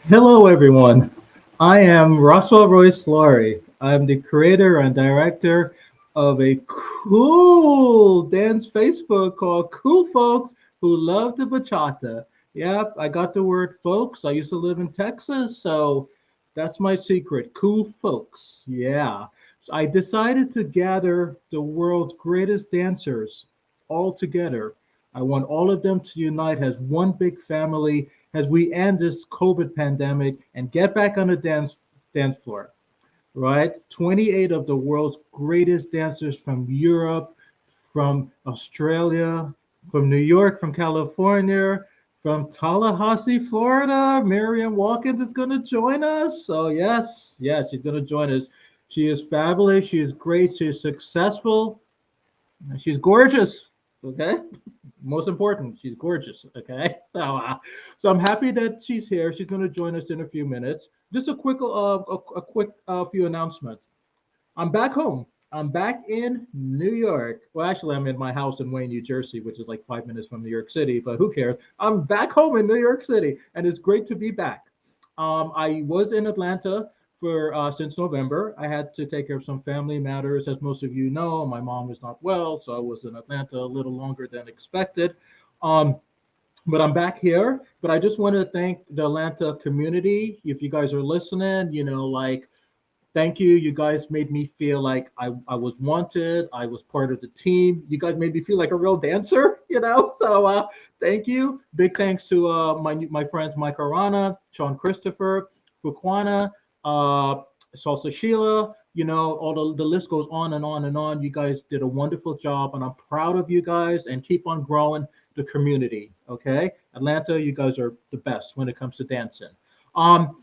Hello, everyone. I am Roswell Royce Laurie. I'm the creator and director of a cool dance Facebook called Cool Folks Who Love the Bachata. Yep, I got the word folks. I used to live in Texas, so that's my secret. Cool folks. Yeah. So I decided to gather the world's greatest dancers all together. I want all of them to unite as one big family as we end this COVID pandemic and get back on the dance floor, right? 28 of the world's greatest dancers from Europe, from Australia, from New York, from California, from Tallahassee, Florida. Miriam Watkins is going to join us. So yes, she's going to join us. She is fabulous. She is great. She is successful. And she's gorgeous. Okay, most important, she's gorgeous. Okay, so I'm happy that she's here. She's going to join us in a few minutes. Just a quick few announcements. I'm back home. I'm back in New York. Well, actually, I'm in my house in Wayne, New Jersey, which is like 5 minutes from New York City. But who cares? I'm back home in New York City, and it's great to be back. I was in Atlanta for since November. I had to take care of some family matters, as most of you know. My mom is not well, so I was in Atlanta a little longer than expected. Um, but I'm back here. But I just want to thank the Atlanta community. If you guys are listening, thank you. You guys made me feel like I was wanted. I was part of the team. You guys made me feel like a real dancer, So thank you. Big thanks to my friends Mike Arana, Sean Christopher, Fuquana, uh, Salsa Sheila. All the list goes on and on and on. You guys did a wonderful job, and I'm proud of you guys. And keep on growing the community. Okay, Atlanta, you guys are the best when it comes to dancing. Um,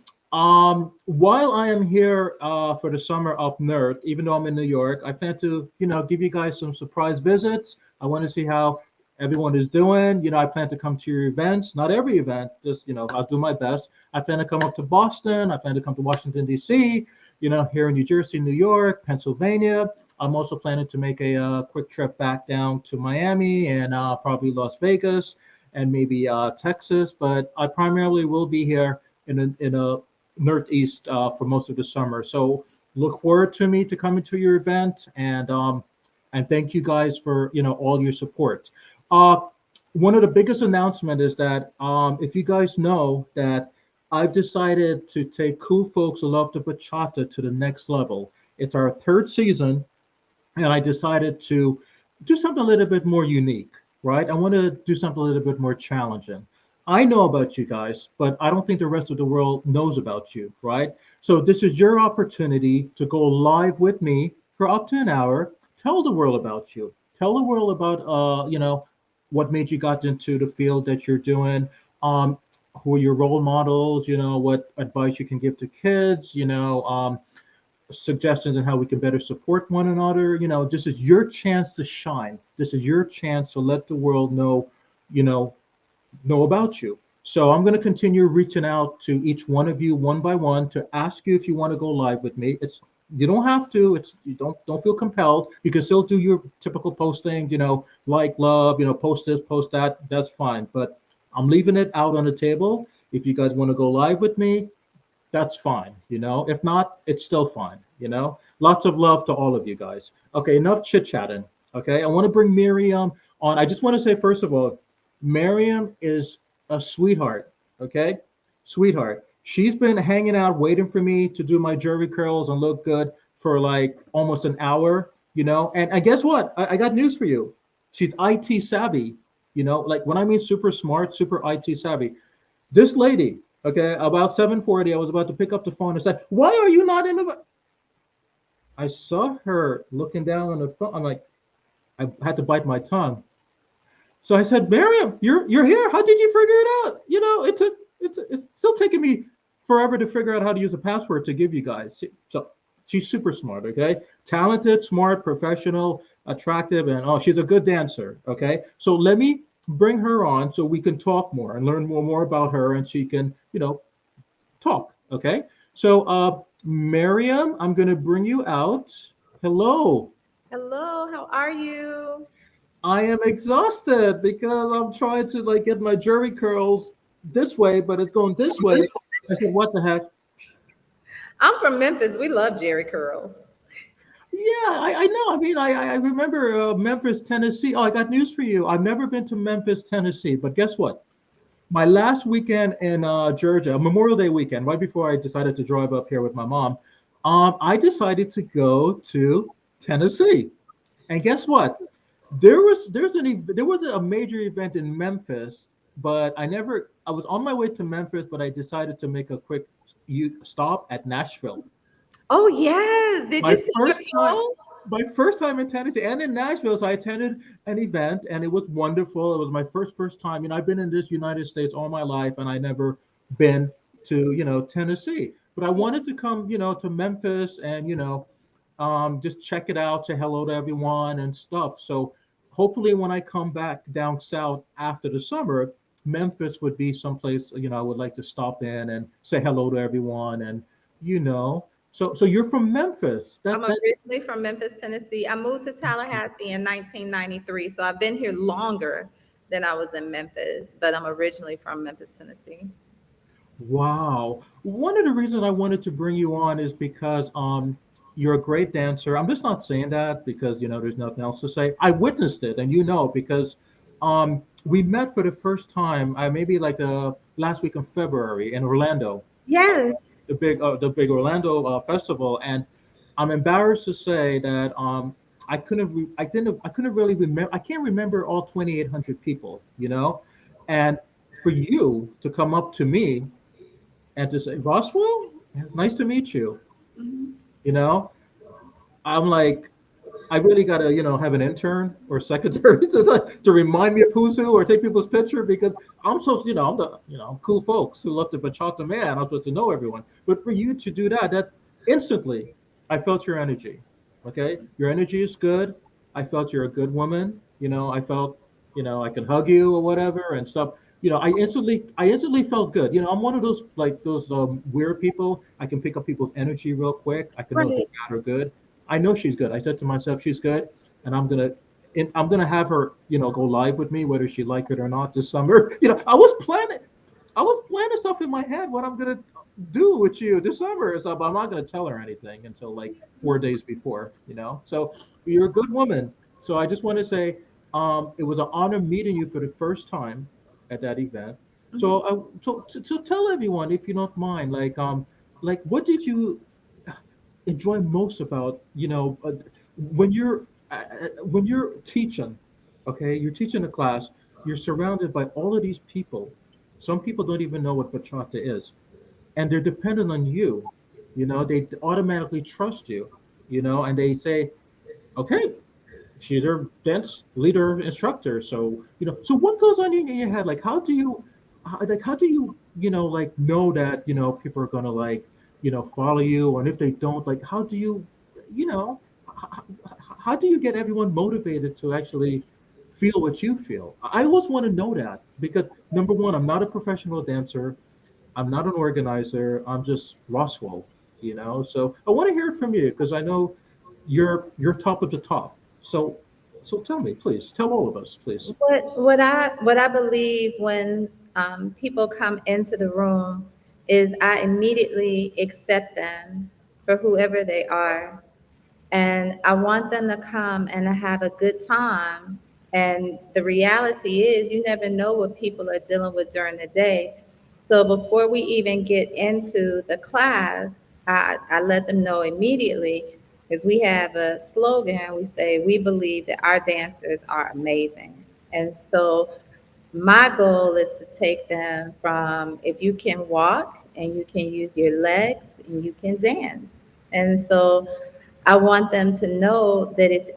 while I am here for the summer up north, even though I'm in New York, I plan to, give you guys some surprise visits. I want to see how everyone is doing. I plan to come to your events. Not every event, just I'll do my best. I plan to come up to Boston. I plan to come to Washington D.C. Here in New Jersey, New York, Pennsylvania. I'm also planning to make a quick trip back down to Miami and probably Las Vegas and maybe Texas. But I primarily will be here in a Northeast for most of the summer. So look forward to me to coming to your event, and thank you guys for all your support. Uh, One of the biggest announcement is that if you guys know that I've decided to take Cool Folks Who Love the Bachata to the next level. It's our third season, and I decided to do something a little bit more unique, right? I want to do something a little bit more challenging. I know about you guys, but I don't think the rest of the world knows about you, right? So this is your opportunity to go live with me for up to an hour. Tell the world about you. Tell the world about what made you got into the field that you're doing. Who are your role models? What advice you can give to kids. Suggestions on how we can better support one another. This is your chance to shine. This is your chance to let the world you know, know about you. So I'm going to continue reaching out to each one of you one by one to ask you if you want to go live with me. It's You don't have to. It's You don't feel compelled. You can still do your typical posting. Like love. Post this, post that. That's fine. But I'm leaving it out on the table. If you guys want to go live with me, that's fine. If not, it's still fine. Lots of love to all of you guys. Okay, enough chit chatting. Okay, I want to bring Miriam on. I just want to say, first of all, Miriam is a sweetheart. Okay, sweetheart. She's been hanging out, waiting for me to do my jerry curls and look good for like almost an hour. And I guess what? I got news for you. She's IT savvy. Like when I mean super smart, super IT savvy. This lady, okay, about 7:40, I was about to pick up the phone and say, "Why are you not in the?" I saw her looking down on the phone. I'm like, I had to bite my tongue. So I said, "Miriam, you're here. How did you figure it out?" It's still taking me forever to figure out how to use a password to give you guys. So she's super smart, okay, talented, smart, professional, attractive, and oh, she's a good dancer. Okay, so let me bring her on so we can talk more and learn more about her, and she can talk. Okay, so Miriam, I'm going to bring you out. Hello. Hello, how are you? I am exhausted because I'm trying to like get my jerry curls this way, but it's going this way. I said, what the heck? I'm from Memphis. We love Jerry curls. Yeah, I know. I mean, I remember Memphis, Tennessee. Oh, I got news for you. I've never been to Memphis, Tennessee, but guess what? My last weekend in Georgia, Memorial Day weekend, right before I decided to drive up here with my mom, I decided to go to Tennessee. And guess what? There was a major event in Memphis, but I was on my way to Memphis, but I decided to make a quick stop at Nashville. Oh yes. Did My you see the first time mule? my first time in Tennessee and in Nashville, so I attended an event and it was wonderful. It was my first time. I've been in this United States all my life and I never been to, Tennessee. But I wanted to come, to Memphis and, just check it out, say hello to everyone and stuff. So hopefully when I come back down south after the summer, Memphis would be someplace, I would like to stop in and say hello to everyone and, you know, so you're from Memphis. I'm That originally from Memphis, Tennessee. I moved to Tallahassee in 1993, so I've been here longer than I was in Memphis, but I'm originally from Memphis, Tennessee. wow. One of the reasons I wanted to bring you on is because you're a great dancer. I'm just not saying that because there's nothing else to say. I witnessed it, and because we met for the first time. Maybe like last week in February in Orlando. Yes. The big Orlando festival, and I'm embarrassed to say that I couldn't really remember. I can't remember all 2,800 people, and for you to come up to me and to say, Roswell, nice to meet you, Mhm. you know, I'm like, I really got to, have an intern or secretary to remind me of who's who or take people's picture because I'm supposed, I'm the, cool folks who love to bachata man. I'm supposed to know everyone. But for you to do that, that instantly, I felt your energy. Okay, your energy is good. I felt you're a good woman. I felt, I can hug you or whatever and stuff. I instantly felt good. I'm one of those like those weird people. I can pick up people's energy real quick. I can know if they're Right. bad or good. I know she's good. I said to myself, she's good, and I'm gonna have her, go live with me, whether she like it or not this summer. I was planning stuff in my head what I'm gonna do with you this summer. So, but I'm not gonna tell her anything until like 4 days before. So you're a good woman. So I just want to say, it was an honor meeting you for the first time at that event. Mhm. So tell everyone if you don't mind, like what did you enjoy most about when you're teaching, okay, you're teaching a class, you're surrounded by all of these people. Some people don't even know what bachata is, and they're dependent on you. They automatically trust you, and they say, okay, she's our dance leader instructor. So so what goes on in your head? Like how do you like know that people are gonna like follow you, and if they don't, like how do you you know how, how do you get everyone motivated to actually feel what you feel? I always want to know that because number one, I'm not a professional dancer. I'm not an organizer. I'm just Roswell, So I want to hear from you because I know you're top of the top. So tell me, please. Tell all of us, please. What I believe when people come into the room is I immediately accept them for whoever they are, and I want them to come and have a good time. And the reality is, you never know what people are dealing with during the day. So before we even get into the class, I let them know immediately because we have a slogan. We say, we believe that our dancers are amazing. And so my goal is to take them from if you can walk and you can use your legs and you can dance. And so I want them to know that it's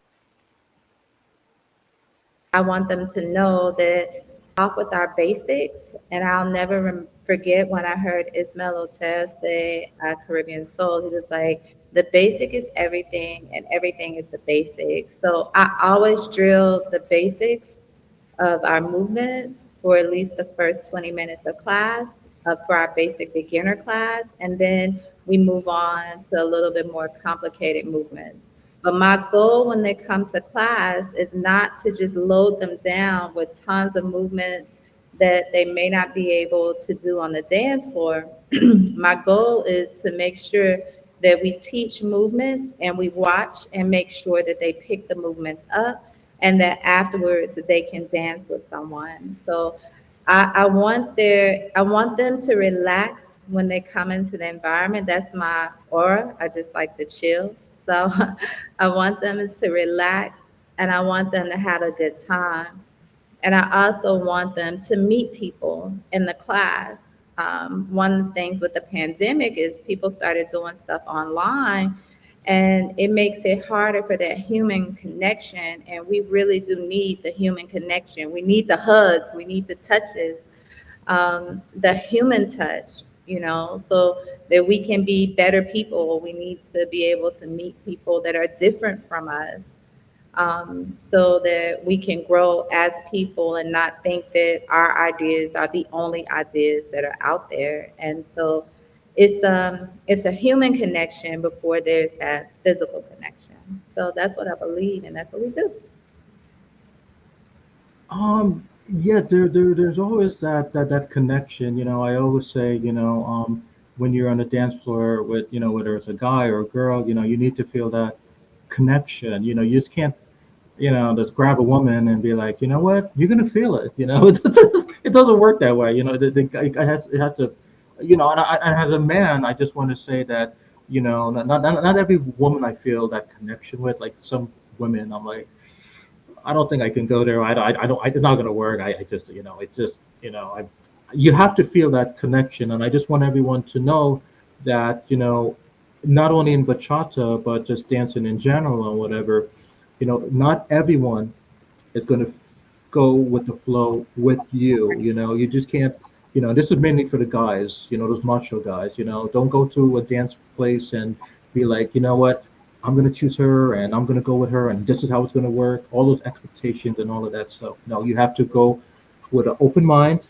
I want them to know that off with our basics. And I'll never forget when I heard Ismail Otez say Caribbean Soul. He was like, the basic is everything, and everything is the basic. So I always drill the basics of our movements for at least the first 20 minutes of class for our basic beginner class. And then we move on to a little bit more complicated movements. But my goal when they come to class is not to just load them down with tons of movements that they may not be able to do on the dance floor. My goal is to make sure that we teach movements and we watch and make sure that they pick the movements up and that afterwards that they can dance with someone. So I want them to relax when they come into the environment. That's my aura. I just like to chill. So I want them to relax and I want them to have a good time. And I also want them to meet people in the class. One of the things with the pandemic is people started doing stuff online, and it makes it harder for that human connection. And we really do need the human connection. We need the hugs, we need the touches, the human touch, so that we can be better people. We need to be able to meet people that are different from us, so that we can grow as people and not think that our ideas are the only ideas that are out there. And so it's a human connection before there's that physical connection. So that's what I believe, and that's what we do. Yeah, there's always that connection. I always say, when you're on a dance floor with, whether it's a guy or a girl, you need to feel that connection. You just can't, just grab a woman and be like, you know what, you're gonna feel it. It doesn't work that way. It has to, and as a man, I just want to say that, not every woman I feel that connection with. Like some women, I'm like, I don't think I can go there. I don't. It's not going to work. I just, it just, you have to feel that connection, and I just want everyone to know that, not only in bachata but just dancing in general or whatever, not everyone is going to go with the flow with you. You just can't. This is mainly for the guys. Those macho guys. Don't go to a dance place and be like, you know what, I'm going to choose her and I'm going to go with her and this is how it's going to work. All those expectations and all of that stuff. No, you have to go with an open mind.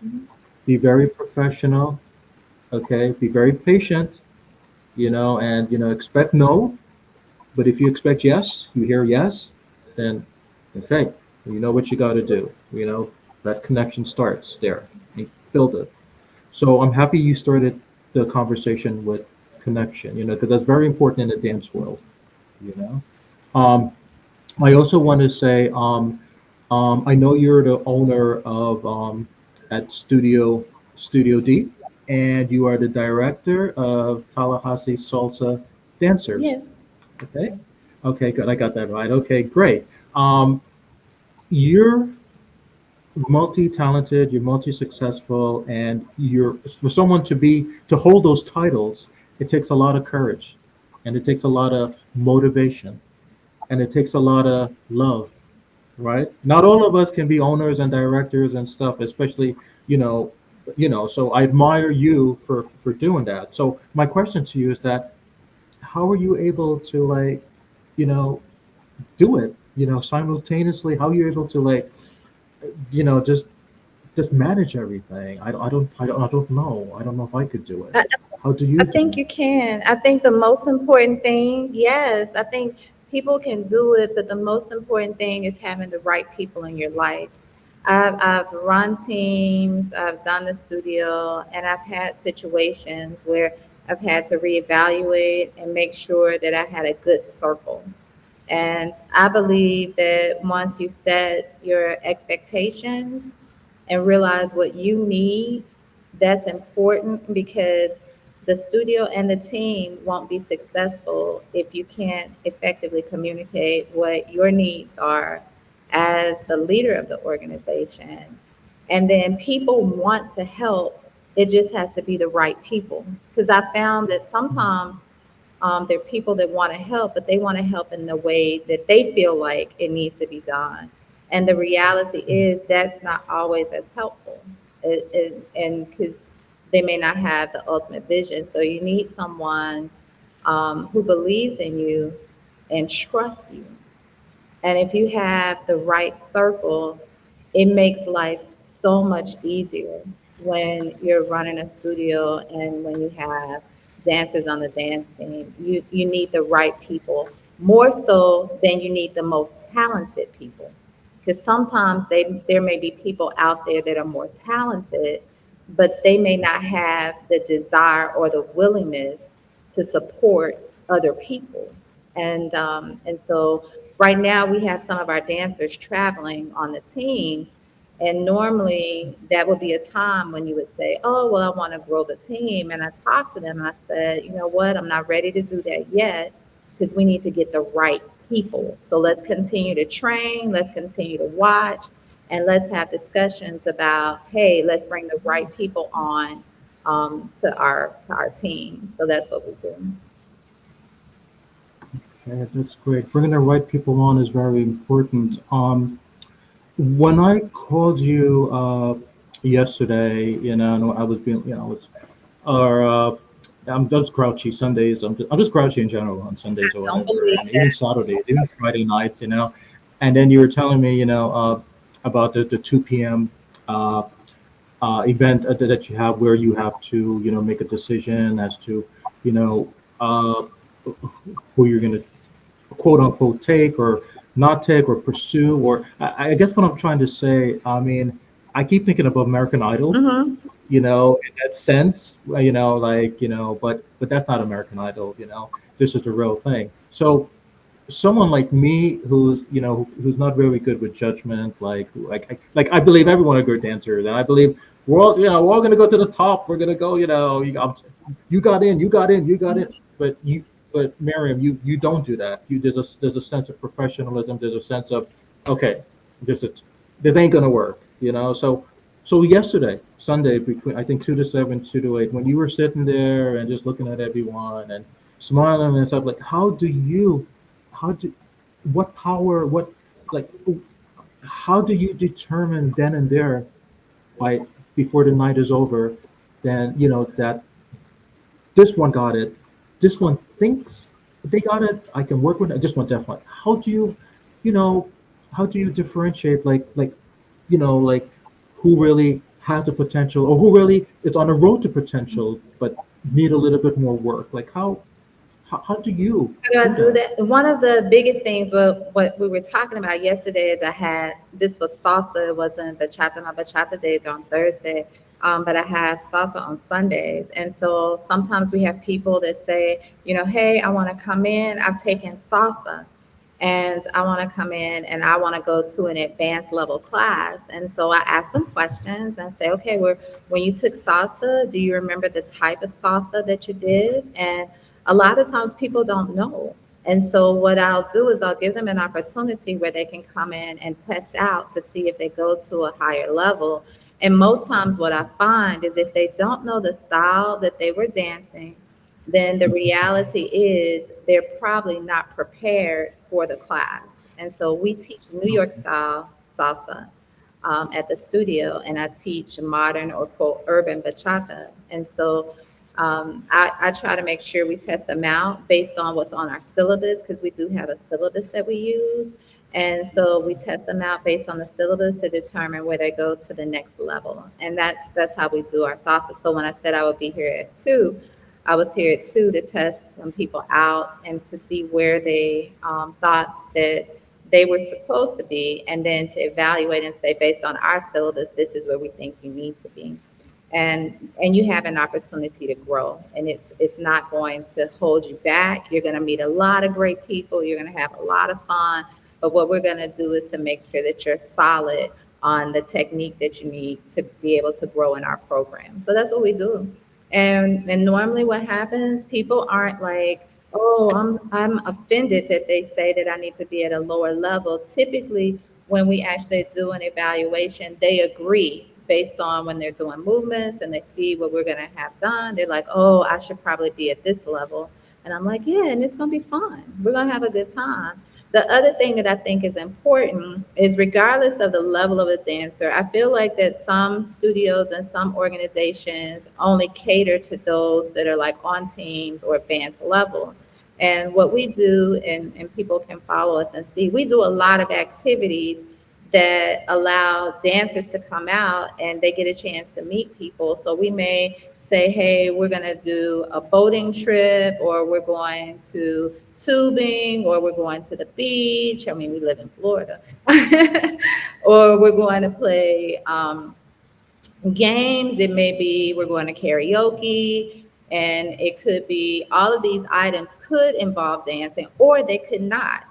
Be very professional. Okay, be very patient. And expect no. But if you expect yes, you hear yes, then okay, you know what you got to do. That connection starts there. You build it. So I'm happy you started the conversation with connection. Because that's very important in the dance world. You know. Um, I also want to say, I know you're the owner of at Studio D, and you are the director of Tallahassee Salsa Dancers. Yes. Okay. Okay, good. I got that right. Okay, great. Um, you're multi-talented, you're multi-successful, and you're for someone to hold those titles. It takes a lot of courage, and it takes a lot of motivation, and it takes a lot of love. Right? Not all of us can be owners and directors and stuff, especially you know, So I admire you for doing that. So my question to you is that how are you able to like, you know, do it, simultaneously? How are you able to like, just manage everything? I don't know. I don't know if I could do it. I, How do I you do think it? you can. I think the most important thing, yes, I think people can do it, but the most important thing is having the right people in your life. I've run teams, I've done the studio, and I've had situations where I've had to reevaluate and make sure that I had a good circle. And I believe that once you set your expectations and realize what you need, that's important because the studio and the team won't be successful if you can't effectively communicate what your needs are as the leader of the organization. And then people want to help, it just has to be the right people. Because I found that sometimes there are people that want to help, but they want to help in the way that they feel like it needs to be done. And the reality is that's not always as helpful. And because they may not have the ultimate vision. So you need someone who believes in you and trusts you. And if you have the right circle, it makes life so much easier when you're running a studio and when you have dancers on the dance team. You need the right people more so than you need the most talented people. Because sometimes there may be people out there that are more talented, but they may not have the desire or the willingness to support other people. And so right now we have some of our dancers traveling on the team. And normally that would be a time when you would say, oh, well, I want to grow the team. And I talked to them and I said, you know what, I'm not ready to do that yet because we need to get the right people. So let's continue to train, let's continue to watch, and let's have discussions about, hey, let's bring the right people on to our team. So that's what we do. Yeah, that's great. Bringing the right people on is very important. When I called you yesterday, and I was being, or I'm just grouchy Sundays. I'm just grouchy in general on Sundays or Don't whatever, believe and even that. Saturdays, even Friday nights, And then you were telling me, about the 2 p.m. Uh, event that you have where you have to, make a decision as to, you know, uh, who you're going to quote unquote take or not take or pursue. Or I guess what I'm trying to say, I mean, I keep thinking of American Idol, Mm-hmm. in that sense, but that's not American Idol, this is the real thing. So someone like me who's not very good with judgment, like I believe everyone a good dancer, and I believe we're all gonna go to the top. We're gonna go, you got in, you got in, you got in. But Miriam, you don't do that. There's a sense of professionalism. There's a sense of, okay, this is this ain't gonna work, So yesterday, Sunday, between I think 2 to 7, 2 to 8, when you were sitting there and just looking at everyone and smiling and stuff, like how do what power what like how do you determine then and there, by before the night is over, then that this one got it, this one thinks they got it, I can work with it, this one definitely. You know how do you differentiate, like who really has the potential, or who really is on the road to potential but need a little bit more work? Like how do you How do I do do that? that? One of the biggest things, what we were talking about yesterday, is I had, this was salsa. It wasn't bachata. My bachata days are on Thursday, but I have salsa on Sundays. And so sometimes we have people that say, hey, I want to come in. I've taken salsa and I want to come in and I want to go to an advanced level class. And so I ask them questions and say, okay, when you took salsa, do you remember the type of salsa that you did? And a lot of times people don't know. And so what I'll do is I'll give them an opportunity where they can come in and test out to see if they go to a higher level. And most times what I find is if they don't know the style that they were dancing, then the reality is they're probably not prepared for the class. And so we teach New York style salsa at the studio, and I teach modern or quote urban bachata. And so I try to make sure we test them out based on what's on our syllabus, because we do have a syllabus that we use. And so we test them out based on the syllabus to determine where they go to the next level. And that's how we do our salsa. So when I said I would be here at 2, I was here at 2 to test some people out and to see where they thought that they were supposed to be, and then to evaluate and say, based on our syllabus, this is where we think you need to be. And you have an opportunity to grow, and it's not going to hold you back. You're going to meet a lot of great people. You're going to have a lot of fun. But what we're going to do is to make sure that you're solid on the technique that you need to be able to grow in our program. So that's what we do. And normally what happens, people aren't like, oh, I'm offended that they say that I need to be at a lower level. Typically, when we actually do an evaluation, they agree based on when they're doing movements and they see what we're going to have done. They're like, oh, I should probably be at this level. And I'm like, yeah, and it's going to be fun. We're going to have a good time. The other thing that I think is important is, regardless of the level of a dancer, I feel like that some studios and some organizations only cater to those that are like on teams or advanced level. And what we do, and people can follow us and see, we do a lot of activities that allow dancers to come out and they get a chance to meet people. So we may say, hey, we're going to do a boating trip, or we're going to tubing, or we're going to the beach. I mean, we live in Florida. Or we're going to play games, it may be we're going to karaoke, and it could be all of these items could involve dancing or they could not.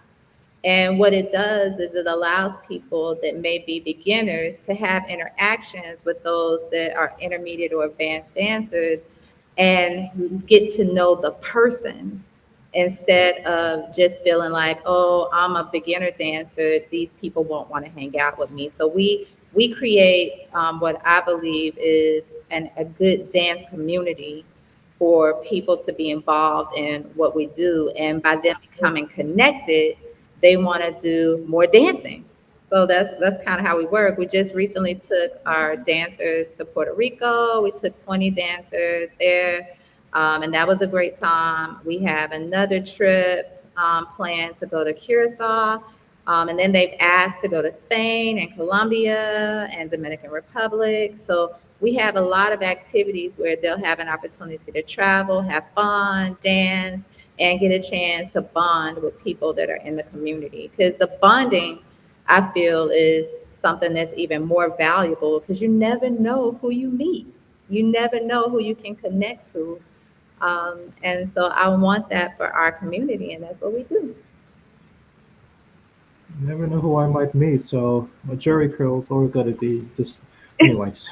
And what it does is it allows people that may be beginners to have interactions with those that are intermediate or advanced dancers and get to know the person instead of just feeling like, oh, I'm a beginner dancer, these people won't want to hang out with me. So we create what I believe is a good dance community for people to be involved in what we do. And by them becoming connected, they want to do more dancing. So that's kind of how we work. We just recently took our dancers to Puerto Rico. We took 20 dancers there, and that was a great time. We have another trip planned to go to Curacao. And then they've asked to go to Spain and Colombia and Dominican Republic. So we have a lot of activities where they'll have an opportunity to travel, have fun, dance, and get a chance to bond with people that are in the community. Because the bonding, I feel, is something that's even more valuable because you never know who you meet. You never know who you can connect to. And so I want that for our community, and that's what we do. You never know who I might meet. So a Jerry curl's always got to be just anyway. Just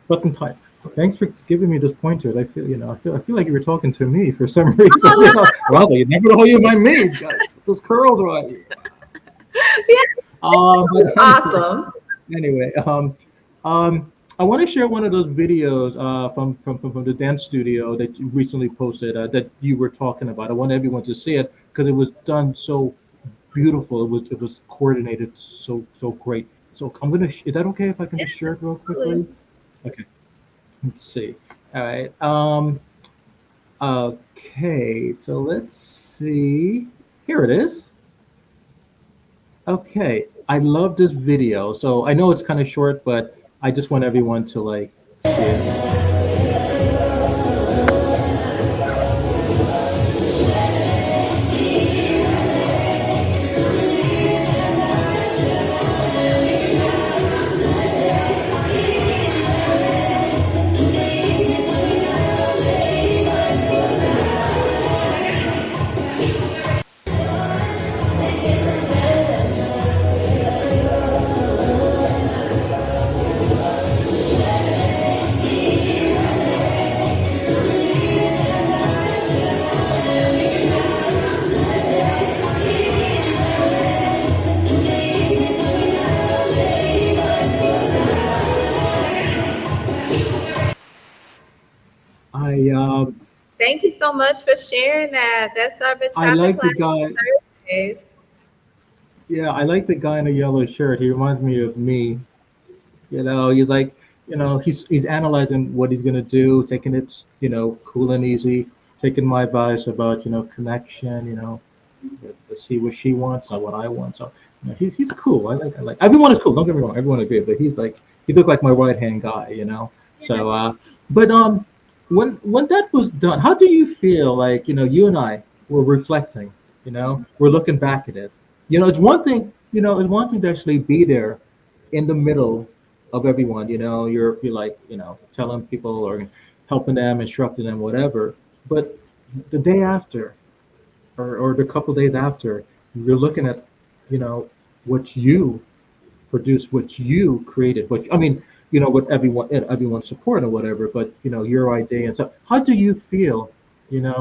button type. Thanks for giving me this pointer. I feel, I feel like you were talking to me for some reason. Oh, no. Well, you never know who you might meet. Those curls, right? Yeah, But awesome. anyway, I want to share one of those videos from the dance studio that you recently posted that you were talking about. I want everyone to see it because it was done so beautiful. It was coordinated so great. So I'm gonna. Is that okay if I can just Yes, share it real absolutely. quickly? Okay. Let's see. All right. Okay. So let's see. Here it is. Okay. I love this video. So I know it's kind of short, but I just want everyone to like see it. I Thank you so much for sharing that. That's our I bachata like the class guy. on Thursdays. Yeah, I like the guy in the yellow shirt. He reminds me of me. He's like, he's analyzing what he's gonna do, taking it, cool and easy, taking my advice about, connection, let's see what she wants, not what I want. So, he's cool. I like everyone is cool. Don't get me wrong, everyone is good, but he's like he looked like my right hand guy. So, but when that was done, how do you feel? Like, you and I were reflecting. We're looking back at it. It's one thing to actually be there in the middle of everyone. You're like, telling people or helping them, instructing them, whatever. But the day after, or the couple days after, you're looking at, you know, what you produced, what you created, what I mean, what everyone's support or whatever. But your idea and so. How do you feel?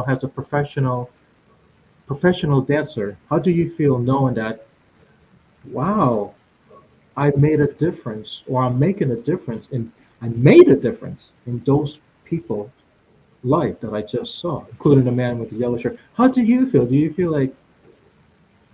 As a professional dancer, how do you feel knowing that? Wow, I made a difference, or I'm making a difference in. I made a difference in those people' life that I just saw, including the man with the yellow shirt. How do you feel? Do you feel like,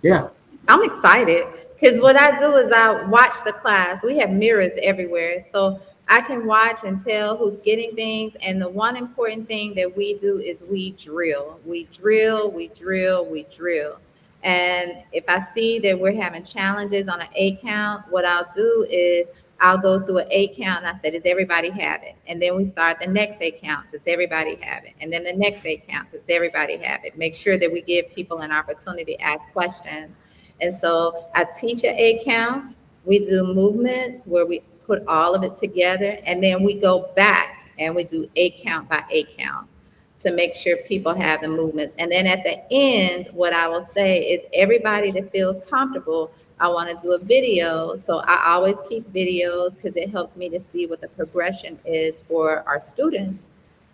yeah, I'm excited because what I do is I watch the class. We have mirrors everywhere. So I can watch and tell who's getting things. And the one important thing that we do is we drill. We drill, we drill, we drill. And if I see that we're having challenges on an 8 count, what I'll do is I'll go through an 8 count and I say, does everybody have it? And then we start the next 8 count. Does everybody have it? And then the next 8 count. Does everybody have it? Make sure that we give people an opportunity to ask questions. And so I teach an 8 count. We do movements where we put all of it together, and then we go back and we do a count by a count to make sure people have the movements. And then at the end, what I will say is everybody that feels comfortable, I want to do a video. So I always keep videos because it helps me to see what the progression is for our students.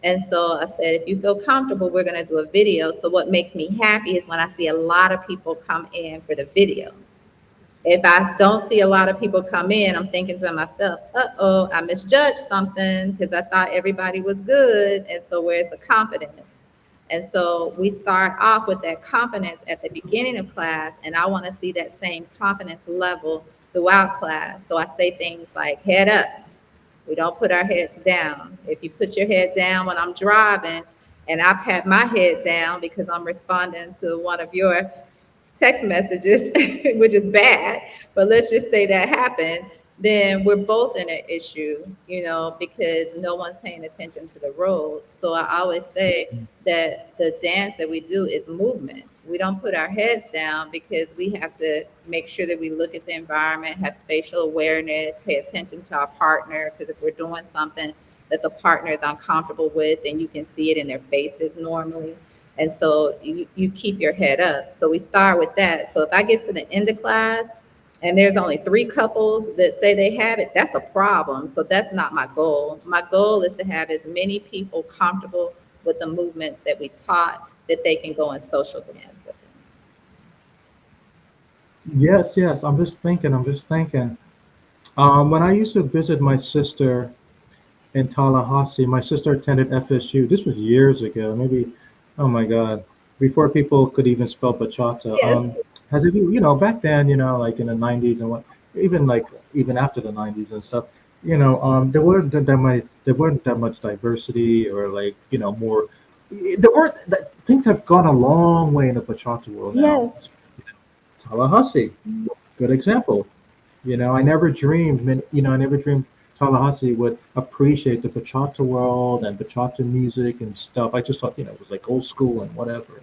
And so I said, if you feel comfortable, we're going to do a video. So what makes me happy is when I see a lot of people come in for the video. If I don't see a lot of people come in, I'm thinking to myself, uh-oh, I misjudged something because I thought everybody was good. And so where's the confidence? And so we start off with that confidence at the beginning of class, and I want to see that same confidence level throughout class. So I say things like, head up. We don't put our heads down. If you put your head down when I'm driving, and I've had my head down because I'm responding to one of your text messages, which is bad, but let's just say that happened, then we're both in an issue, because no one's paying attention to the road. So I always say that the dance that we do is movement. We don't put our heads down because we have to make sure that we look at the environment, have spatial awareness, pay attention to our partner, because if we're doing something that the partner is uncomfortable with, and you can see it in their faces normally. And so you keep your head up. So we start with that. So if I get to the end of class and there's only 3 couples that say they have it, that's a problem. So that's not my goal. My goal is to have as many people comfortable with the movements that we taught that they can go and social dance with them. Yes, yes. I'm just thinking. I'm just thinking. When I used to visit my sister in Tallahassee, my sister attended FSU. This was years ago, maybe, oh my God, before people could even spell bachata. Yes. Has it, back then, like in the 90s and what, even like, even after the 90s and stuff, there weren't that much diversity or like, more, there weren't, things have gone a long way in the bachata world now. Yes. Tallahassee, good example. I never dreamed Tallahassee would appreciate the bachata world and bachata music and stuff. I just thought, it was like old school and whatever.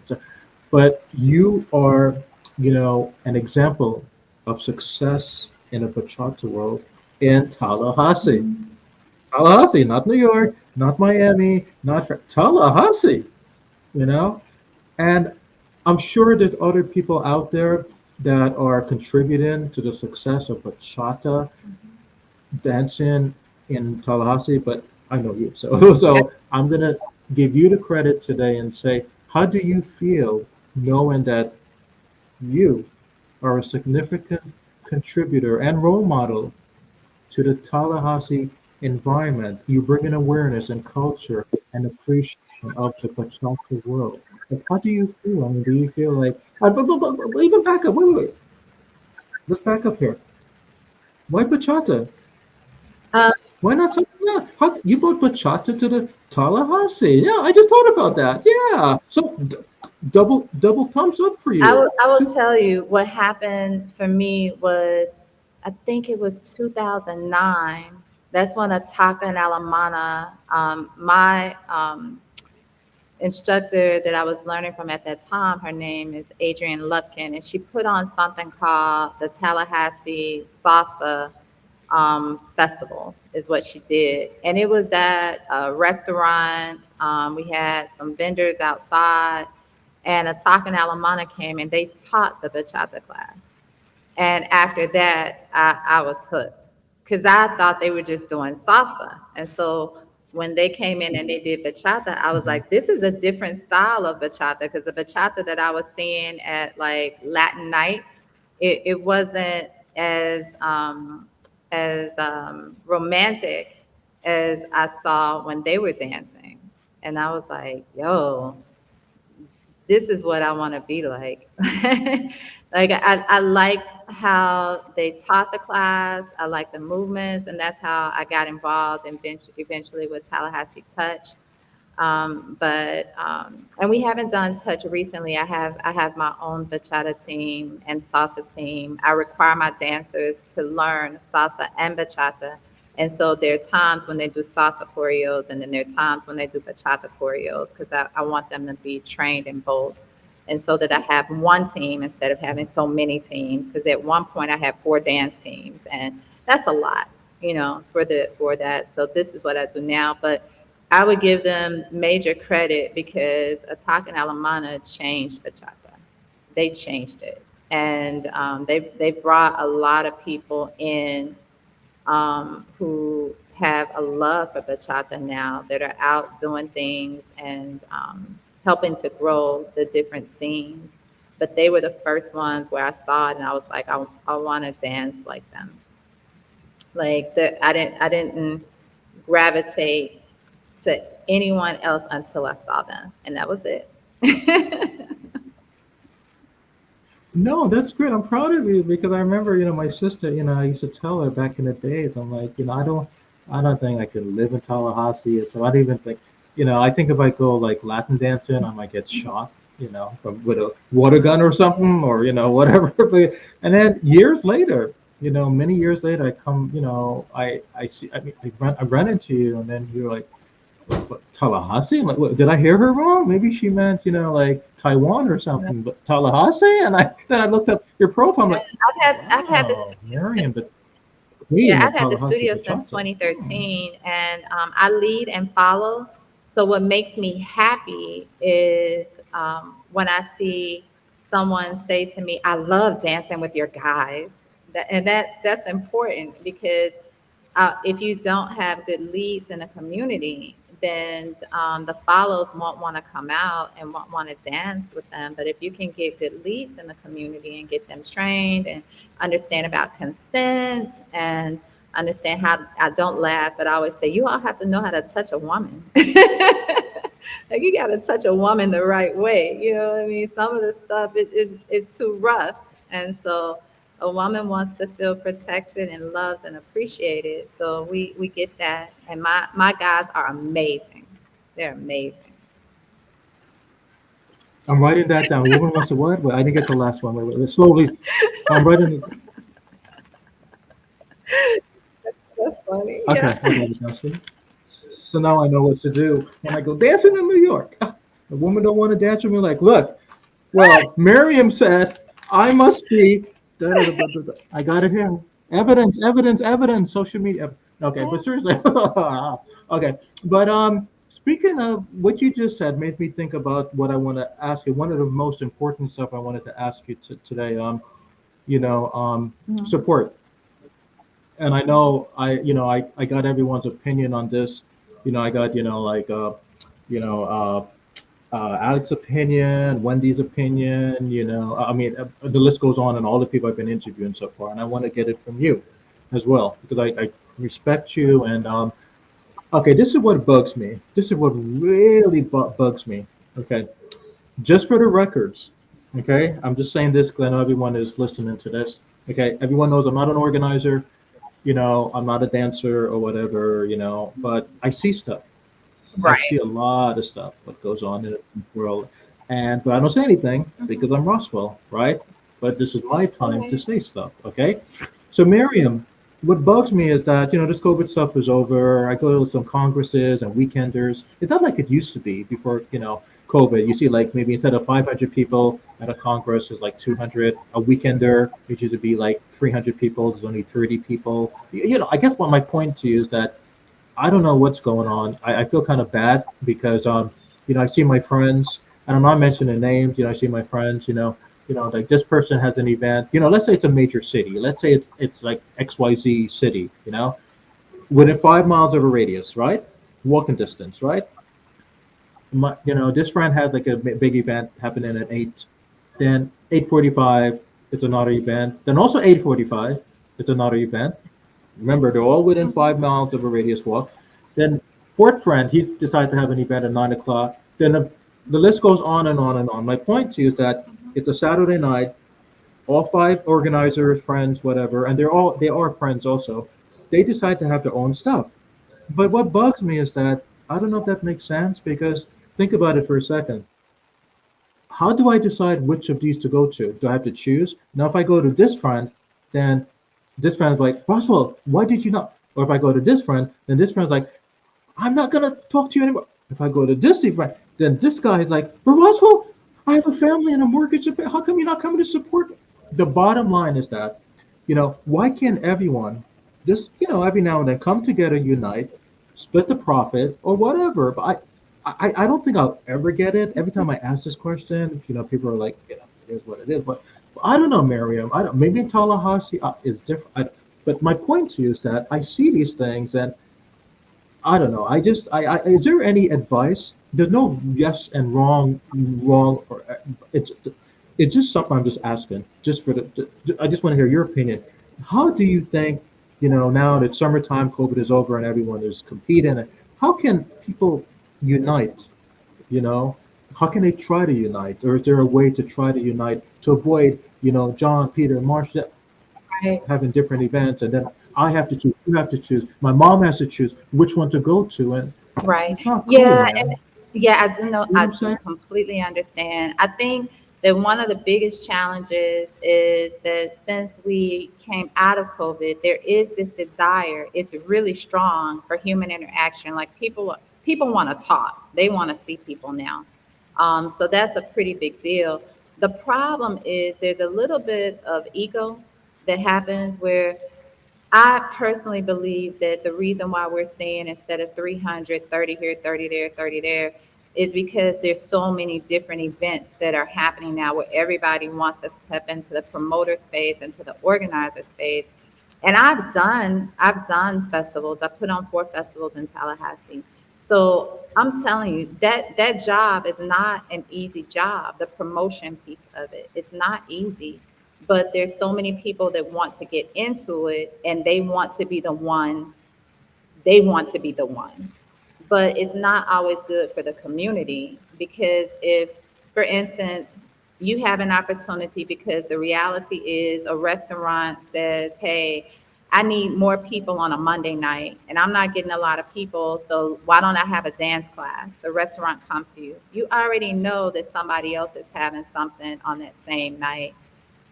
But you are, an example of success in the bachata world in Tallahassee. Tallahassee, not New York, not Miami, not Tallahassee, you know? And I'm sure there's other people out there that are contributing to the success of bachata dancing in Tallahassee, but I know you. So, so I'm going to give you the credit today and say, how do you feel knowing that you are a significant contributor and role model to the Tallahassee environment? You bring in awareness and culture and appreciation of the bachata world. Like, how do you feel? I mean, do you feel like, even back up, wait. Let's back up here. Why bachata? Um, Why not something else? How, you brought bachata to the Tallahassee? Yeah, I just thought about that. Yeah, so double thumbs up for I you. will, I will Two, tell you what happened for me was, I think it was 2009. That's when Ataka and Alamana, my instructor that I was learning from at that time, her name is Adrienne Lupkin, and she put on something called the Tallahassee Salsa Festival, is what she did. And it was at a restaurant. We had some vendors outside, and Ataka and Alamana came and they taught the bachata class. And after that, I was hooked because I thought they were just doing salsa. And so when they came in and they did bachata, I was mhm. like, this is a different style of bachata, because the bachata that I was seeing at like Latin nights, it wasn't as romantic as I saw when they were dancing. And I was like, yo, this is what I want to be like. Like I liked how they taught the class. I liked the movements, and that's how I got involved and eventually with Tallahassee Touch. But and we haven't done touch recently. I have my own bachata team and salsa team. I require my dancers to learn salsa and bachata. And so there are times when they do salsa choreos, and then there are times when they do bachata choreos, because I want them to be trained in both. And so that I have one team instead of having so many teams, because at one point I had 4 dance teams, and that's a lot. for that. So this is what I do now. But I would give them major credit because Attack and Alamana changed bachata. They changed it, and they brought a lot of people in who have a love for bachata now that are out doing things and helping to grow the different scenes. But they were the first ones where I saw it and I was like, I want to dance like them. Like I didn't gravitate to anyone else until I saw them, and that was it. No, that's great. I'm proud of you because I remember, my sister, I used to tell her back in the days, I'm like, I don't think I could live in Tallahassee. So I don't even think, I think if I go like Latin dancing, I might get shot, with a water gun or something or, whatever. And then years later, many years later, I come, I see, I mean, I run into you and then you're like, what, Tallahassee? I'm like, what, did I hear her wrong? Maybe she meant, like Taiwan or something, but Tallahassee? And then I looked up your profile. I'm Yeah, like, I've had the wow, studio Miriam, since the queen Yeah, of I've had the Tallahassee studio since bachata. Hmm. 2013, and I lead and follow. So what makes me happy is when I see someone say to me, "I love dancing with your guys," that's important because if you don't have good leads in the community, then the follows won't want to come out and won't want to dance with them. But if you can get good leads in the community and get them trained and understand about consent and understand how I don't laugh, but I always say you all have to know how to touch a woman. Like you got to touch a woman the right way. You know what I mean? Some of the stuff is too rough, and so a woman wants to feel protected and loved and appreciated. So we get that, and my guys are amazing. They're amazing. I'm writing that down. A woman wants to what? Wait, I didn't get the last one. Wait, slowly. I'm writing it. That's funny. Okay, Yeah. I got it now. See? So now I know what to do when I go dancing in New York. The woman don't want to dance with me. Like, look, well, Miriam said I must be. Da, da, da, da, da, da. I got it here. Evidence, evidence, evidence. Social media. Okay, but seriously. Okay, but speaking of what you just said, made me think about what I want to ask you. One of the most important stuff I wanted to ask you today. Support. And I know I got everyone's opinion on this. I got like you know Alex's opinion, Wendy's opinion. I mean the list goes on, and all the people I've been interviewing so far. And I want to get it from you as well because I respect you. And okay, this is what bugs me. This is what really bugs me. Okay, just for the records. Okay, I'm just saying this because I know everyone is listening to this. Okay, everyone knows I'm not an organizer. I'm not a dancer or whatever, but I see stuff. I see Right. a lot of stuff what goes on in the world. But I don't say anything because I'm Roswell, right? But this is my time to Right. say stuff, okay? So Miriam, what bugs me is that, this COVID stuff is over. I go to some congresses and weekenders. It's not like it used to be before, COVID. You see like maybe instead of 500 people at a congress, there's like 200. A weekender, which used to be like 300 people, there's only 30 people. I guess what my point to you is that I don't know what's going on. I feel kind of bad because I see my friends, and I'm not mentioning names. I see my friends. Like this person has an event. Let's say it's a major city. Let's say it's like XYZ city. Within 5 miles of a radius, right? Walking distance, right? This friend has like a big event happening at 8. Then 8:45, it's another event. Then also 8:45, it's another event. Remember, they're all within 5 miles of a radius walk. Then fourth friend, he's decided to have an event at 9 o'clock. Then the list goes on and on and on. My point to you is that it's a Saturday night. All five organizers, friends, whatever, and they are friends also. They decide to have their own stuff. But what bugs me is that I don't know if that makes sense because think about it for a second. How do I decide which of these to go to? Do I have to choose? Now, if I go to this friend, then this friend's like, Roswell, why did you not? Or if I go to this friend, then this friend's like, I'm not gonna talk to you anymore. If I go to this friend, then this guy is like, but Roswell, I have a family and a mortgage to pay. How come you're not coming to support me? The bottom line is that, why can't everyone? just every now and then come together, unite, split the profit or whatever. But I don't think I'll ever get it. Every time I ask this question, people are like, it is what it is. But I don't know, Miriam. I don't. Maybe in Tallahassee is different. But my point to you is that I see these things and I don't know. Is there any advice? There's no yes and wrong, or it's just something I'm just asking, just for I just want to hear your opinion. How do you think, now that summertime, COVID is over, and everyone is competing, how can people unite? You know, how can they try to unite, or is there a way to try to unite to avoid, John, Peter, and Marcia Right. having different events, and then I have to choose, you have to choose, my mom has to choose which one to go to, and Right. it's not cool, Yeah, and man. yeah, I do know, You know I what I'm saying? completely understand. I think that one of the biggest challenges is that since we came out of COVID, there is this desire, it's really strong for human interaction. Like people want to talk. They want to see people now. So that's a pretty big deal. The problem is there's a little bit of ego that happens where I personally believe that the reason why we're seeing instead of 300, 30 here, 30 there, 30 there, is because there's so many different events that are happening now where everybody wants to step into the promoter space, into the organizer space. And I've done festivals. I put on 4 festivals in Tallahassee. So I'm telling you that job is not an easy job. The promotion piece of it, it's not easy, but there's so many people that want to get into it and they want to be the one, but it's not always good for the community because if, for instance, you have an opportunity because the reality is a restaurant says, hey, I need more people on a Monday night and I'm not getting a lot of people, so why don't I have a dance class? The restaurant comes to you. You already know that somebody else is having something on that same night.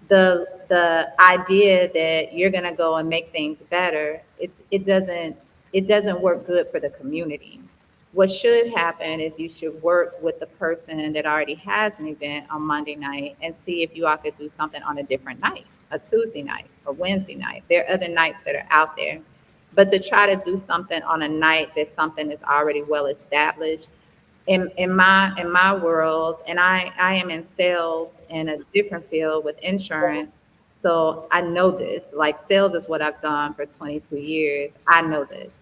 The idea that you're going to go and make things better, it doesn't work good for the community. What should happen is you should work with the person that already has an event on Monday night and see if you all could do something on a different night, a Tuesday night, a Wednesday night. There are other nights that are out there, but to try to do something on a night that something is already well established in my world, and I am in sales in a different field with insurance. So I know this. Like sales is what I've done for 22 years. I know this.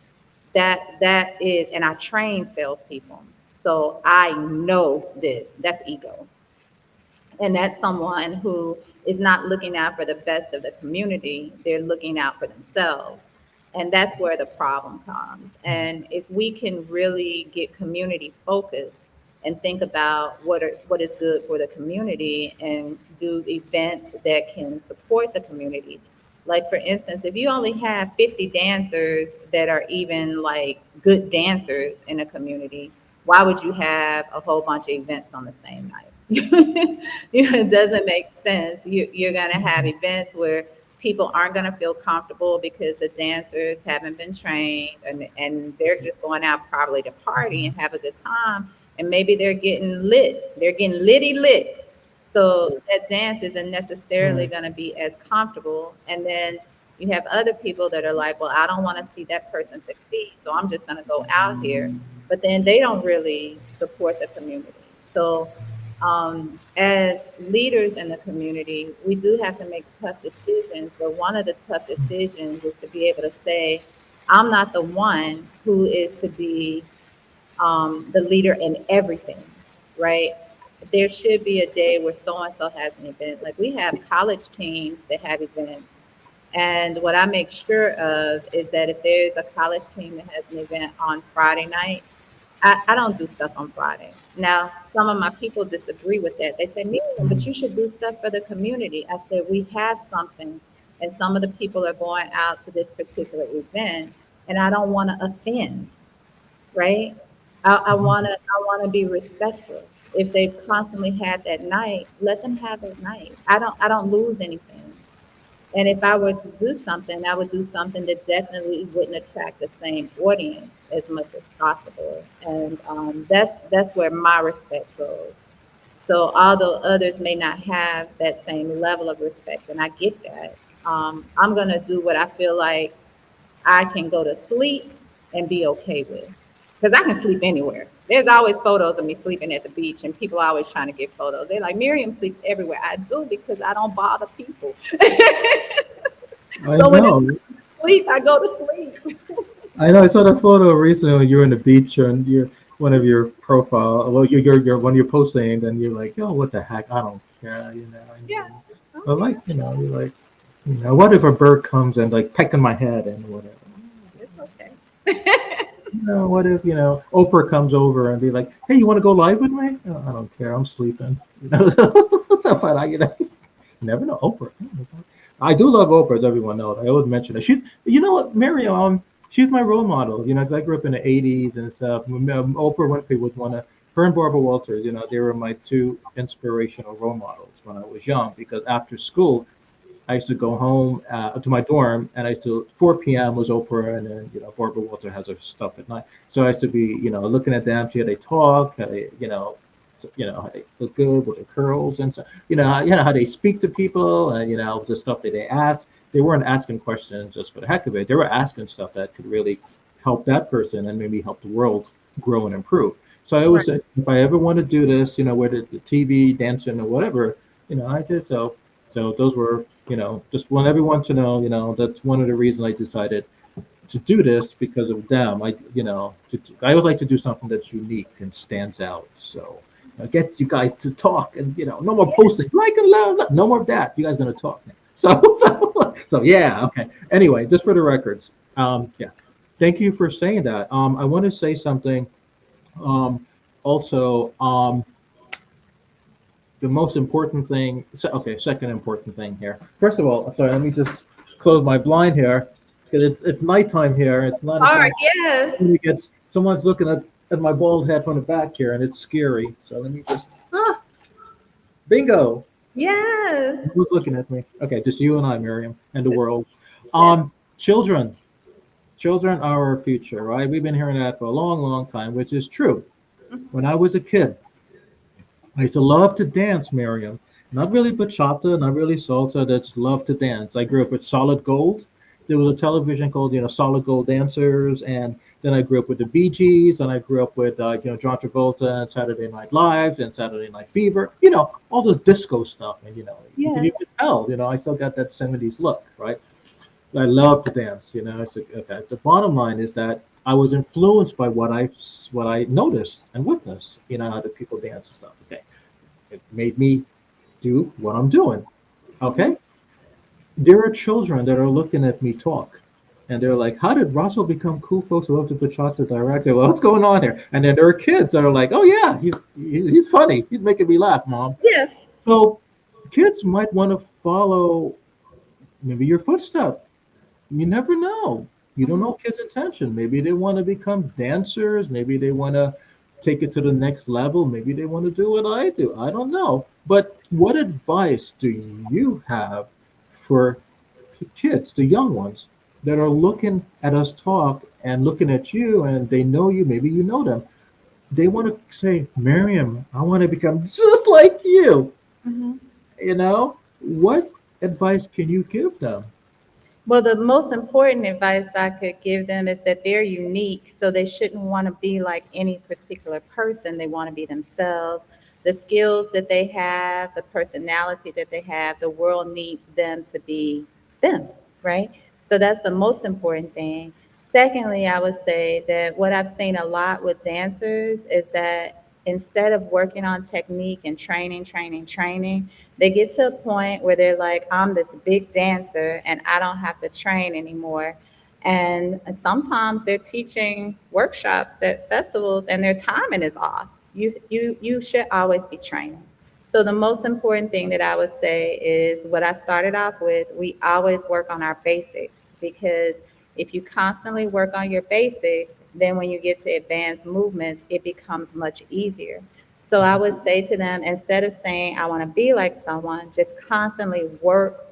That is, and I train salespeople. So I know this. That's ego. And that's someone who is not looking out for the best of the community. They're looking out for themselves. And that's where the problem comes. And if we can really get community focused and think about what is good for the community and do events that can support the community. Like for instance, if you only have 50 dancers that are even like good dancers in a community, why would you have a whole bunch of events on the same night? It doesn't make sense. You're going to have events where people aren't going to feel comfortable because the dancers haven't been trained and they're just going out probably to party and have a good time. And maybe they're getting lit. They're getting litty lit. So that dance isn't necessarily Right. going to be as comfortable. And then you have other people that are like, well, I don't want to see that person succeed. So I'm just going to go out here. But then they don't really support the community. So as leaders in the community, we do have to make tough decisions. But one of the tough decisions is to be able to say, I'm not the one who is to be the leader in everything, right? There should be a day where so and so has an event. Like we have college teams that have events. And what I make sure of is that if there's a college team that has an event on Friday night, I don't do stuff on Friday. Now, some of my people disagree with that. They say, Miriam, but you should do stuff for the community. I said, we have something, and some of the people are going out to this particular event, and I don't want to offend, right? I want to be respectful. If they've constantly had that night, let them have that night. I don't lose anything. And if I were to do something, I would do something that definitely wouldn't attract the same audience as much as possible. And that's where my respect goes. So although others may not have that same level of respect, and I get that, I'm gonna do what I feel like I can go to sleep and be okay with. Because I can sleep anywhere. There's always photos of me sleeping at the beach, and people are always trying to get photos. They're like, Miriam sleeps everywhere. I do because I don't bother people. I So when it's know. sleep, I go to sleep. I know. I saw the photo recently when you were on the beach and you're one of your profile. Well, you're when you're posting, and you're like, oh, what the heck? I don't care, you know. Yeah. But Okay. like, you're like, what if a bird comes and like pecked in my head and whatever? It's okay. What if Oprah comes over and be like, "Hey, you want to go live with me?" "Oh, I don't care. I'm sleeping." What's up, I you never know Oprah. I do love Oprah, as everyone knows. I always mention her. You know what, Miriam? She's my role model. 'Cause I grew up in the '80s and stuff. Oprah Winfrey was one of her and Barbara Walters. They were my two inspirational role models when I was young. Because after school, I used to go home to my dorm, and I used to 4 p.m. was Oprah, and then Barbara Walter has her stuff at night. So I used to be looking at them, see how they talk, how they how they look good with their curls and so how they speak to people, and the stuff that they ask. They weren't asking questions just for the heck of it. They were asking stuff that could really help that person and maybe help the world grow and improve. So I always Right. said, if I ever want to do this, whether it's the TV, dancing, or whatever, I did so. So those were, just want everyone to know, that's one of the reasons I decided to do this because of them. I would like to do something that's unique and stands out. So get you guys to talk, and no more Yeah. posting like and love, no more of that. You guys gonna talk now. So so yeah, okay. Anyway, just for the records, yeah. Thank you for saying that. I want to say something. Um, also, the most important thing. Okay, second important thing here. First of all, sorry, let me just close my blind here because it's nighttime here. It's nine All right. o'clock. Yes. It gets someone's looking at my bald head from the back here, and it's scary. So let me just bingo. Yes. Who's looking at me? Okay, just you and I, Miriam, and the world. Yes. Children, children are our future, right? We've been hearing that for a long, long time, which is true. When I was a kid, I used to love to dance, Miriam. Not really bachata, not really salsa. That's love to dance. I grew up with Solid Gold. There was a television called, Solid Gold Dancers, and then I grew up with the Bee Gees, and I grew up with, John Travolta and Saturday Night Live and Saturday Night Fever. All the disco stuff, and you Yes. can tell, I still got that '70s look, right? I love to dance. So, okay. The bottom line is that I was influenced by what I noticed and witnessed. How the people dance and stuff. Okay, it made me do what I'm doing. Mhm. Okay, there are children that are looking at me talk, and they're like, "How did Russell become cool folks who love to bachata director? Well, what's going on here?" And then there are kids that are like, "Oh yeah, he's funny. He's making me laugh, mom." Yes. So kids might want to follow maybe your footsteps. You never know. You don't Mhm. know kids' intention. Maybe they want to become dancers. Maybe they want to take it to the next level. Maybe they want to do what I do. I don't know. But what advice do you have for kids, the young ones, that are looking at us talk and looking at you, and they know you, maybe you know them. They want to say, Miriam, I want to become just like you. Mhm. What advice can you give them? Well, the most important advice I could give them is that they're unique, so they shouldn't want to be like any particular person. They want to be themselves. The skills that they have, the personality that they have, the world needs them to be them, right? So that's the most important thing. Secondly, I would say that what I've seen a lot with dancers is that instead of working on technique and training, they get to a point where they're like, I'm this big dancer and I don't have to train anymore. And sometimes they're teaching workshops at festivals and their timing is off. You should always be training. So the most important thing that I would say is what I started off with, we always work on our basics because if you constantly work on your basics, then when you get to advanced movements, it becomes much easier. So I would say to them, instead of saying, I want to be like someone, just constantly work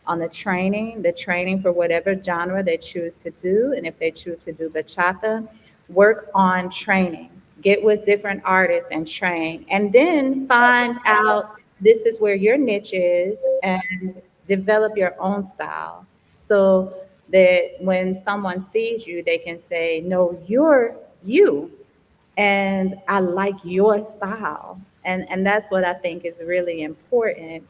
on the training for whatever genre they choose to do. And if they choose to do bachata, work on training. Get with different artists and train. And then find out this is where your niche is and develop your own style. So that when someone sees you, they can say, no, you're you, and I like your style. And that's what I think is really important.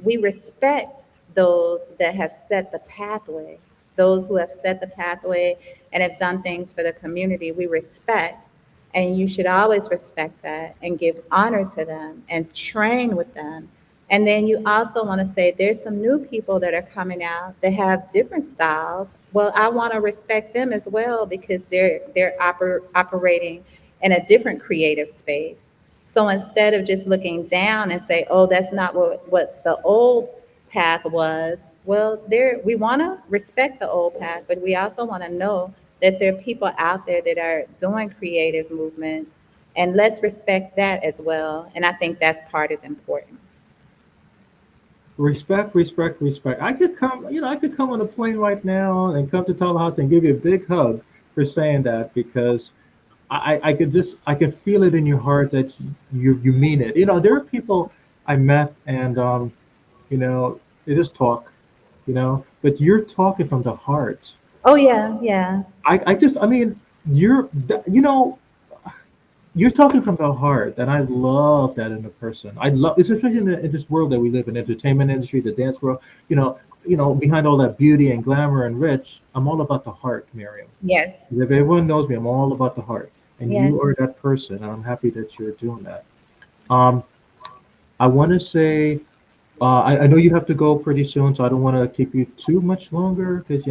We respect those that have set the pathway, those who have set the pathway and have done things for the community. We respect, and you should always respect that and give honor to them and train with them. And then you also want to say there's some new people that are coming out that have different styles. Well, I want to respect them as well because they're operating in a different creative space. So instead of just looking down and say, "Oh, that's not what the old path was," well, there we want to respect the old path, but we also want to know that there are people out there that are doing creative movements, and let's respect that as well. And I think that part is important. Respect, respect, respect. I could come, I could come on a plane right now and come to Tallahassee and give you a big hug for saying that because I could just, I could feel it in your heart that you mean it. There are people I met and, they just talk, but you're talking from the heart. Oh yeah, yeah. I mean, you're, you're talking from the heart, and I love that in a person. I love, especially in this world that we live in, entertainment industry, the dance world. You know, behind all that beauty and glamour and rich, I'm all about the heart, Miriam. Yes, If everyone knows me, I'm all about the heart, and you yes. are that person, and I'm happy that you're doing that. Um, I want to say, I know you have to go pretty soon, so I don't want to keep you too much longer because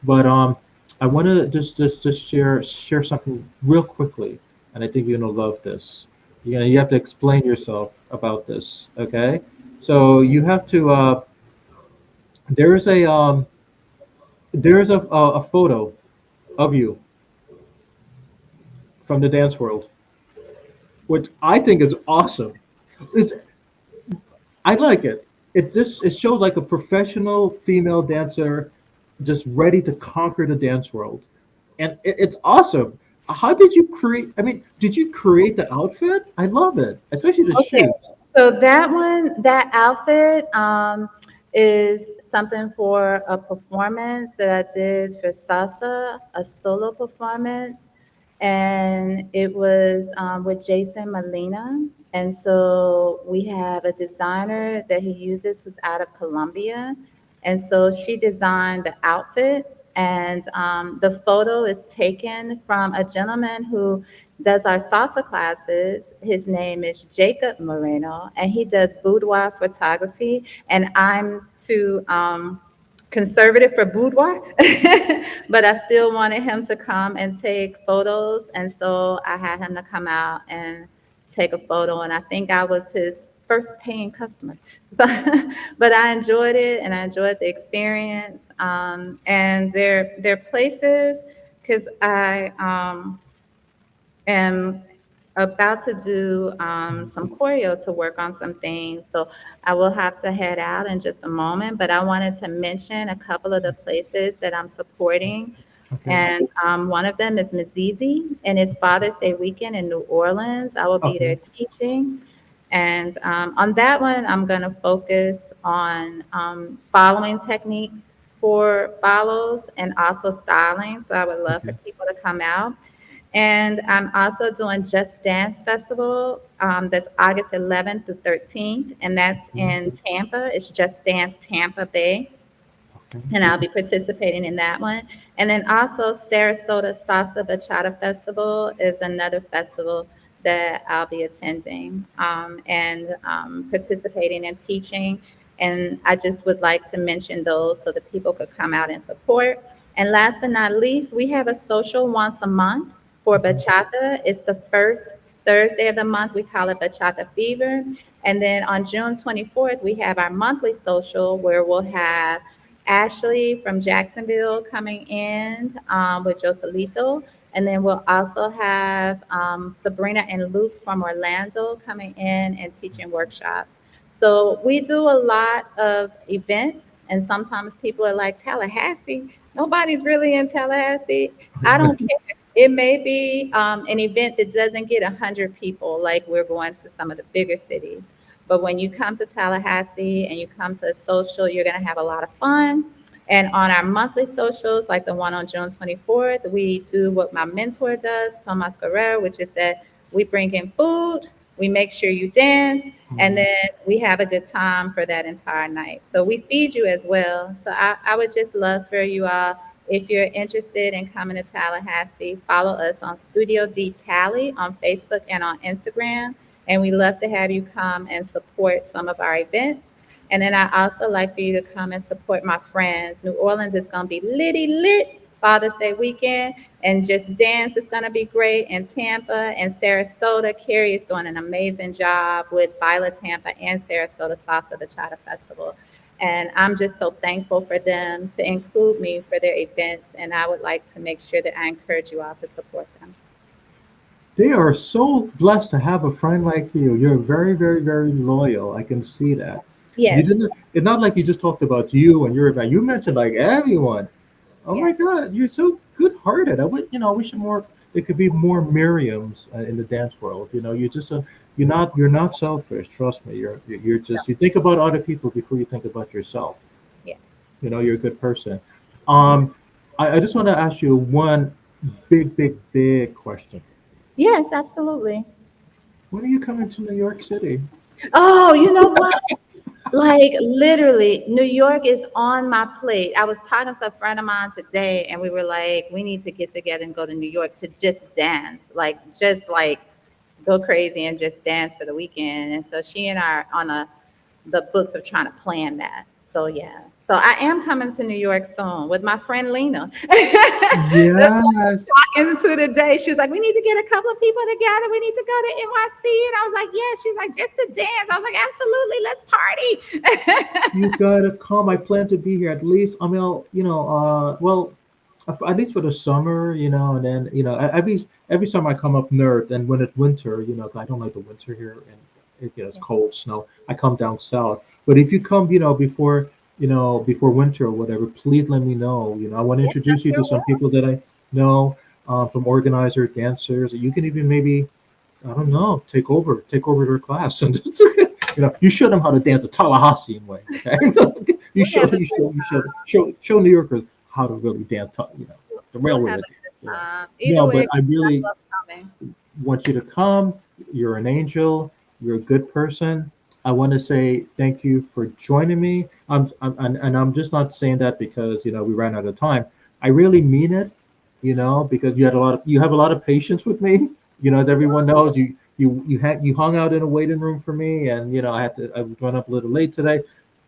but I want to just share something real quickly, and I think you're gonna love this. You have to explain yourself about this, okay? So you have to. There is a photo of you from the dance world, which I think is awesome. It's I like it. It shows like a professional female dancer just ready to conquer the dance world. And it's awesome. How did you create? I mean, did you create the outfit? I love it, especially the Okay, shoes. so that one, that outfit, is something for a performance that I did for salsa, a solo performance, and it was with Jason Molina. And so we have a designer that he uses who's out of Colombia, and so she designed the outfit. And the photo is taken from a gentleman who does our salsa classes. His name is Jacob Moreno, and he does boudoir photography. And I'm too conservative for boudoir, but I still wanted him to come and take photos. And so I had him to come out and take a photo. And I think I was his first paying customer. So, but I enjoyed it and I enjoyed the experience. And there are places because I am about to do some choreo to work on some things. So I will have to head out in just a moment, but I wanted to mention a couple of the places that I'm supporting. Okay. And one of them is Mazizi, and it's Father's Day weekend in New Orleans. I will be there Okay. teaching. And on that one, I'm going to focus on following techniques for follows and also styling. So I would love for Okay. people to come out. And I'm also doing Just Dance Festival. That's August 11th through 13th, and that's Okay. in Tampa. It's Just Dance Tampa Bay, Okay. and I'll be participating in that one. And then also Sarasota Salsa Bachata Festival is another festival that I'll be attending and participating and teaching. And I just would like to mention those so that people could come out and support. And last but not least, we have a social once a month for bachata. It's the first Thursday of the month. We call it Bachata Fever. And then on June 24th, we have our monthly social where we'll have Ashley from Jacksonville coming in with Joselito. And then we'll also have Sabrina and Luke from Orlando coming in and teaching workshops. So we do a lot of events, and sometimes people are like, Tallahassee? Nobody's really in Tallahassee. I don't care. It may be an event that doesn't get 100 people, like we're going to some of the bigger cities. But when you come to Tallahassee and you come to a social, you're going to have a lot of fun. And on our monthly socials, like the one on June 24th, we do what my mentor does, Tomas Guerrero, which is that we bring in food, we make sure you dance, and Mhm. then we have a good time for that entire night. So we feed you as well. So I would just love for you all, if you're interested in coming to Tallahassee, follow us on Studio D Tally on Facebook and on Instagram. And we love to have you come and support some of our events. And then I also like for you to come and support my friends. New Orleans is going to be litty lit Father's Day weekend, and just dance is going to be great. In Tampa and Sarasota, Carrie is doing an amazing job with Violet Tampa and Sarasota Salsa Bachata Festival. And I'm just so thankful for them to include me for their events. And I would like to make sure that I encourage you all to support them. They are so blessed to have a friend like you. You're very, very, very loyal. I can see that. You Yes, didn't. It's not like you just talked about you and your event. You mentioned like everyone. Oh my yes, God, you're so good-hearted. I would, I wish more. There could be more Miriams in the dance world. You just, you're not selfish. Trust me. You're no, just, you think about other people before you think about yourself. yes. You're a good person. Mhm. Um, I just want to ask you one big, big, big question. Yes, absolutely. When are you coming to New York City? Oh, you know what? Like literally, New York is on my plate. I was talking to a friend of mine today, and we were like, we need to get together and go to New York to just dance, like just like go crazy and just dance for the weekend. And so she and I are on the books of trying to plan that. So yeah. So I am coming to New York soon with my friend Lena. That's what I was Yes, talking to today. She was like, we need to get a couple of people together. We need to go to NYC. And I was like, yeah. She's like, just to dance. I was like, absolutely. Let's party. you gotta come. I plan to be here at least. I mean, well, at least for the summer, and then every summer I come up north, and when it's winter, 'cause I don't like the winter here, and it gets cold, snow. I come down south. But if you come, before winter or whatever, please let me know. I want to Yes, I introduce you to sure some will. people that I know, from organizers, dancers. You can even maybe, I don't know, take over their class, and you show them how to dance a Tallahassee way. Okay, you We'll show have a you good show you show time. show New Yorkers how to really dance. The We'll railway have to a dance. good time. Either No, but way, I I really love coming. want you to come. You're an angel. You're a good person. I want to say thank you for joining me. And I'm just not saying that because we ran out of time. I really mean it. Because you have a lot of patience with me. As everyone knows, you hung out in a waiting room for me, and I was run up a little late today.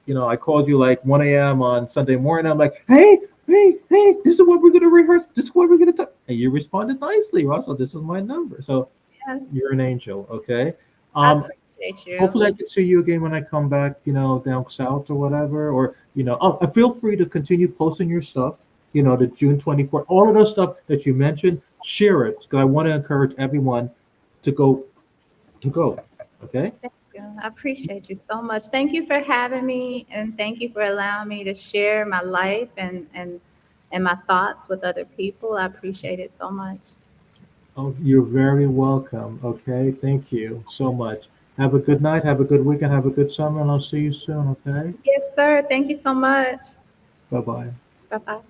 I called you like 1 a.m. on Sunday morning. I'm like, hey, this is what we're gonna rehearse. This is what we're gonna talk. And you responded nicely, Russell. This is my number. So Yes, you're an angel, okay? I Um, appreciate you. hopefully I can see you again when I come back, down south or whatever. Or feel free to continue posting your stuff. The June 24th, all of those stuff that you mentioned, share it because I want to encourage everyone to go. Okay. Thank you. I appreciate you so much. Thank you for having me, and thank you for allowing me to share my life and my thoughts with other people. I appreciate it so much. Oh, you're very welcome. Okay. Thank you so much. Have a good night. Have a good weekend. Have a good summer, and I'll see you soon. Okay. Yes, sir. Thank you so much. Bye bye. Bye bye.